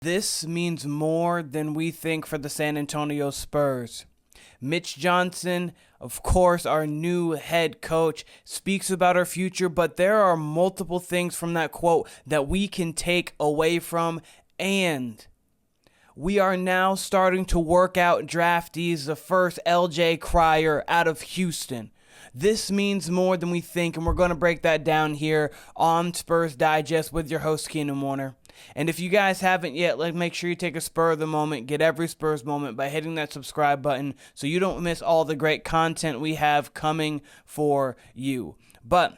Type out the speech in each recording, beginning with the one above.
This means more than we think for the San Antonio Spurs. Mitch Johnson, of course, our new head coach, speaks about our future, but there are multiple things from that quote that we can take away from, and we are now starting to work out draftees, the first LJ Cryer out of Houston. This means more than we think, and we're going to break that down here on Spurs Digest with your host, Keenan Warner. And if you guys haven't yet, make sure you take a spur of the moment, get every Spurs moment by hitting that subscribe button so you don't miss all the great content we have coming for you. But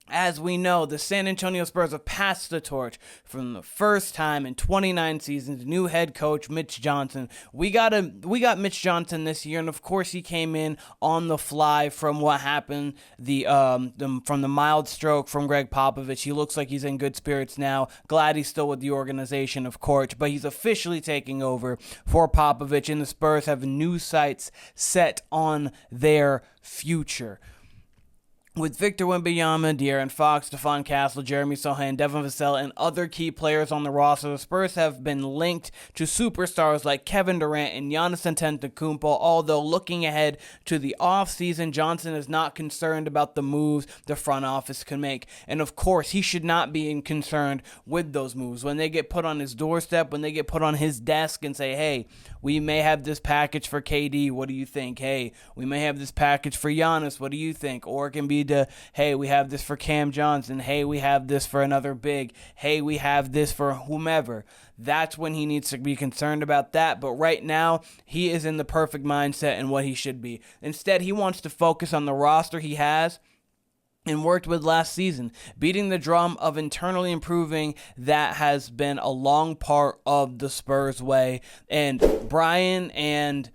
as we know, the San Antonio Spurs have passed the torch from the first time in 29 seasons. New head coach Mitch Johnson. We got Mitch Johnson this year, and of course he came in on the fly from what happened from the mild stroke from Gregg Popovich. He looks like he's in good spirits now. Glad he's still with the organization, of course, but he's officially taking over for Popovich, and the Spurs have new sights set on their future. With Victor Wembanyama, De'Aaron Fox, Stephon Castle, Jeremy Sochan, Devin Vassell, and other key players on the roster, the Spurs have been linked to superstars like Kevin Durant and Giannis Antetokounmpo, although looking ahead to the offseason, Johnson is not concerned about the moves the front office can make. And of course, he should not be concerned with those moves. When they get put on his doorstep, when they get put on his desk and say, hey, we may have this package for KD, what do you think? Hey, we may have this package for Giannis, what do you think? Or it can be hey, we have this for Cam Johnson. Hey, we have this for another big. Hey, we have this for whomever. That's when he needs to be concerned about that. But right now, he is in the perfect mindset and what he should be. Instead, he wants to focus on the roster he has and worked with last season. Beating the drum of internally improving, that has been a long part of the Spurs way. And Brian and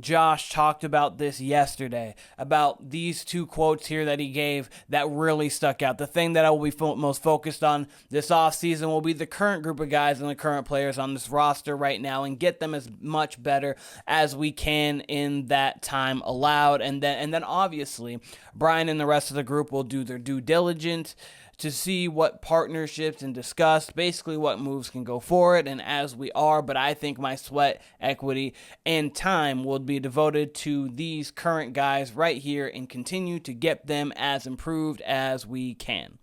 Josh talked about this yesterday, about these two quotes here that he gave that really stuck out. The thing that I will be most focused on this offseason will be the current group of guys and the current players on this roster right now and get them as much better as we can in that time allowed. And then obviously, Brian and the rest of the group will do their due diligence to see what partnerships and discuss basically what moves can go forward, and as we are, but I think my sweat, equity, and time will be devoted to these current guys right here and continue to get them as improved as we can.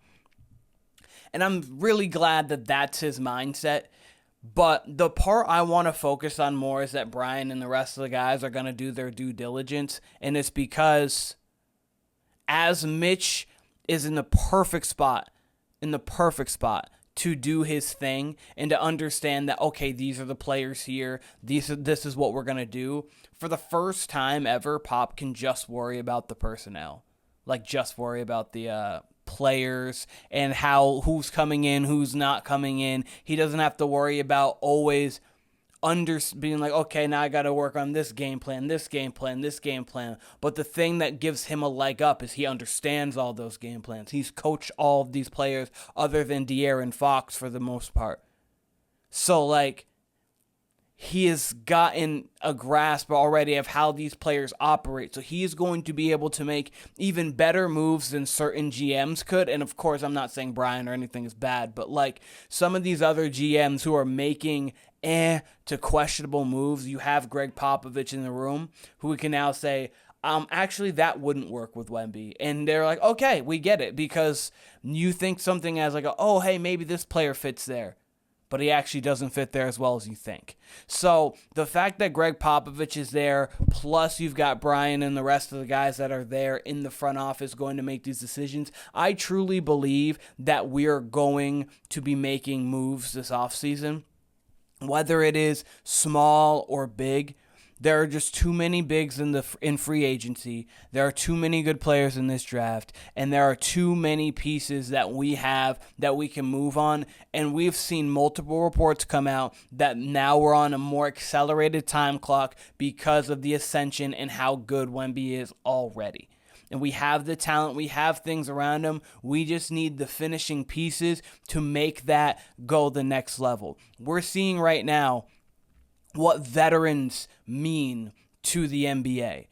And I'm really glad that that's his mindset. But the part I want to focus on more is that Brian and the rest of the guys are going to do their due diligence, and it's because as Mitch is in the perfect spot to do his thing and to understand that, okay, these are the players here, this is what we're going to do. For the first time ever, Pop can just worry about the personnel. Just worry about the players and who's coming in, who's not coming in. He doesn't have to worry about always being like, okay, now I got to work on this game plan. But the thing that gives him a leg up is he understands all those game plans. He's coached all of these players other than De'Aaron Fox for the most part. So, he has gotten a grasp already of how these players operate. So he is going to be able to make even better moves than certain GMs could. And of course, I'm not saying Brian or anything is bad, but some of these other GMs who are making to questionable moves, you have Gregg Popovich in the room who we can now say, actually that wouldn't work with Wemby. And they're like, okay, we get it, because you think something as oh, hey, maybe this player fits there, but he actually doesn't fit there as well as you think. So the fact that Gregg Popovich is there, plus you've got Brian and the rest of the guys that are there in the front office going to make these decisions, I truly believe that we're going to be making moves this offseason. Whether it is small or big, there are just too many bigs in free agency. There are too many good players in this draft, and there are too many pieces that we have that we can move on. And we've seen multiple reports come out that now we're on a more accelerated time clock because of the ascension and how good Wemby is already. And we have the talent, we have things around him. We just need the finishing pieces to make that go the next level. We're seeing right now what veterans mean to the NBA.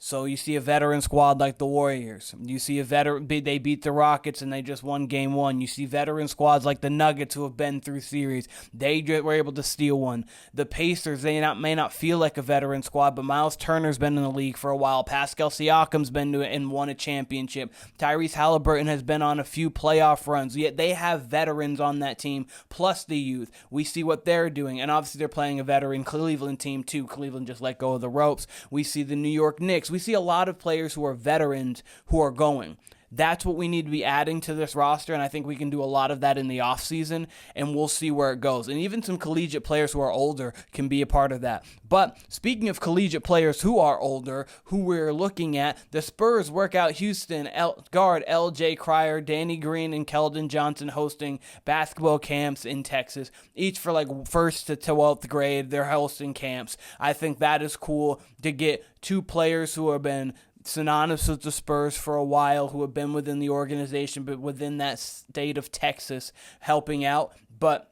So you see a veteran squad like the Warriors. You see a veteran, they beat the Rockets and they just won game one. You see veteran squads like the Nuggets who have been through series. They were able to steal one. The Pacers, they may not feel like a veteran squad, but Miles Turner's been in the league for a while. Pascal Siakam's been to it and won a championship. Tyrese Halliburton has been on a few playoff runs. Yet they have veterans on that team, plus the youth. We see what they're doing, and obviously they're playing a veteran Cleveland team too. Cleveland just let go of the ropes. We see the New York Knicks. We see a lot of players who are veterans who are going. That's what we need to be adding to this roster, and I think we can do a lot of that in the offseason, and we'll see where it goes. And even some collegiate players who are older can be a part of that. But speaking of collegiate players who are older, who we're looking at, the Spurs work out Houston guard L.J. Cryer, Danny Green, and Keldon Johnson hosting basketball camps in Texas, each for like 1st to 12th grade. They're hosting camps. I think that is cool to get two players who have been synonymous with the Spurs for a while, who have been within the organization, but within that state of Texas, helping out. But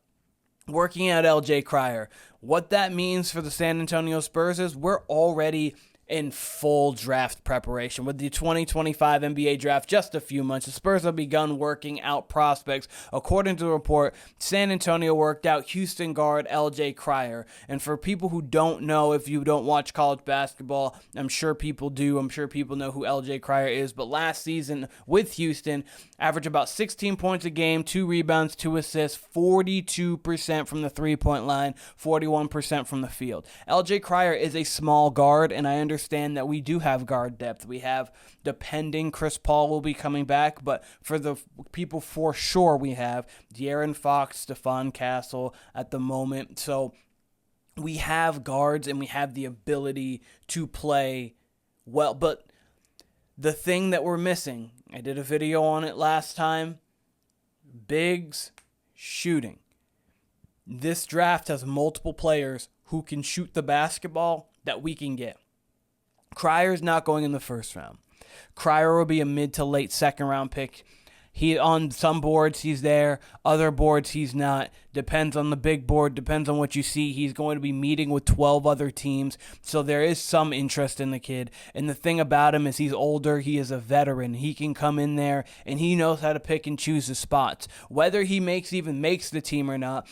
working at L.J. Cryer, what that means for the San Antonio Spurs is we're already in full draft preparation. With the 2025 NBA draft just a few months, the Spurs have begun working out prospects. According to the report, San Antonio worked out Houston guard L.J. Cryer. And for people who don't know, if you don't watch college basketball, I'm sure people do. I'm sure people know who L.J. Cryer is. But last season with Houston, averaged about 16 points a game, 2 rebounds, 2 assists, 42% from the three-point line, 41% from the field. L.J. Cryer is a small guard, and I understand that we do have guard depth. We have, depending, Chris Paul will be coming back, but for the people for sure we have De'Aaron Fox, Stephon Castle at the moment. So we have guards and we have the ability to play well. But the thing that we're missing, I did a video on it last time, bigs shooting. This draft has multiple players who can shoot the basketball that we can get. Cryer's not going in the first round. Cryer will be a mid to late second round pick. He on some boards he's there, other boards he's not. Depends on the big board, depends on what you see. He's going to be meeting with 12 other teams, so there is some interest in the kid. And the thing about him is he's older, he is a veteran. He can come in there and he knows how to pick and choose his spots. Whether he makes the team or not,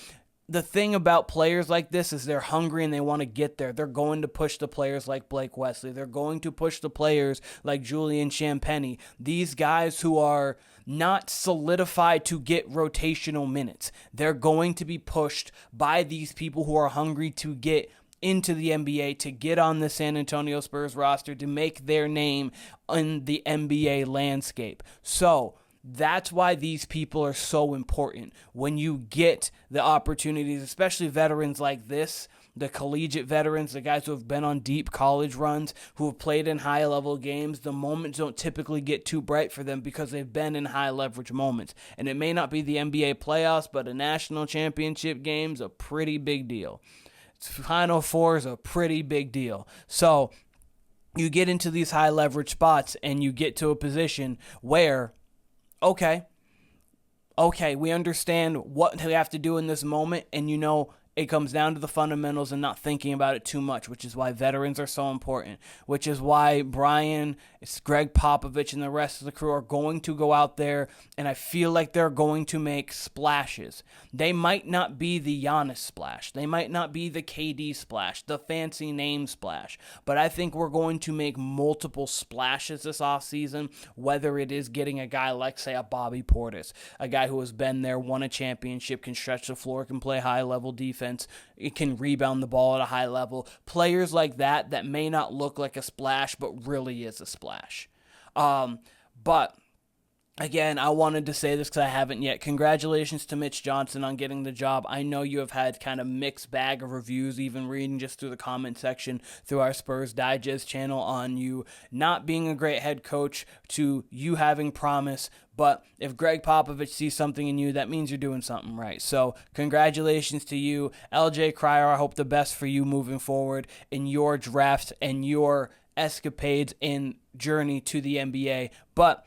the thing about players like this is they're hungry and they want to get there. They're going to push the players like Blake Wesley. They're going to push the players like Julian Champagnie. These guys who are not solidified to get rotational minutes. They're going to be pushed by these people who are hungry to get into the NBA, to get on the San Antonio Spurs roster, to make their name in the NBA landscape. So that's why these people are so important. When you get the opportunities, especially veterans like this, the collegiate veterans, the guys who have been on deep college runs, who have played in high-level games, the moments don't typically get too bright for them because they've been in high-leverage moments. And it may not be the NBA playoffs, but a national championship game's a pretty big deal. Final Four is a pretty big deal. So you get into these high-leverage spots and you get to a position where, okay, we understand what we have to do in this moment, and it comes down to the fundamentals and not thinking about it too much, which is why veterans are so important, which is why Brian, Gregg Popovich, and the rest of the crew are going to go out there, and I feel like they're going to make splashes. They might not be the Giannis splash. They might not be the KD splash, the fancy name splash, but I think we're going to make multiple splashes this offseason, whether it is getting a guy like, say, a Bobby Portis, a guy who has been there, won a championship, can stretch the floor, can play high-level defense, it can rebound the ball at a high level. Players like that may not look like a splash, but really is a splash. But again, I wanted to say this because I haven't yet. Congratulations to Mitch Johnson on getting the job. I know you have had kind of mixed bag of reviews, even reading just through the comment section through our Spurs Digest channel, on you not being a great head coach to you having promise. But if Gregg Popovich sees something in you, that means you're doing something right. So congratulations to you. L.J. Cryer, I hope the best for you moving forward in your draft and your escapades and journey to the NBA. But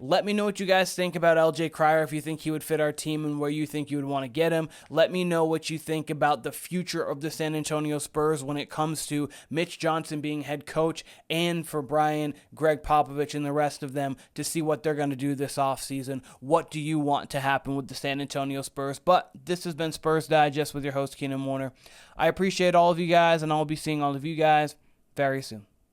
Let me know what you guys think about LJ Cryer, if you think he would fit our team and where you think you would want to get him. Let me know what you think about the future of the San Antonio Spurs when it comes to Mitch Johnson being head coach, and for Gregg Popovich and the rest of them to see what they're going to do this offseason. What do you want to happen with the San Antonio Spurs? But this has been Spurs Digest with your host, Keenan Warner. I appreciate all of you guys, and I'll be seeing all of you guys very soon.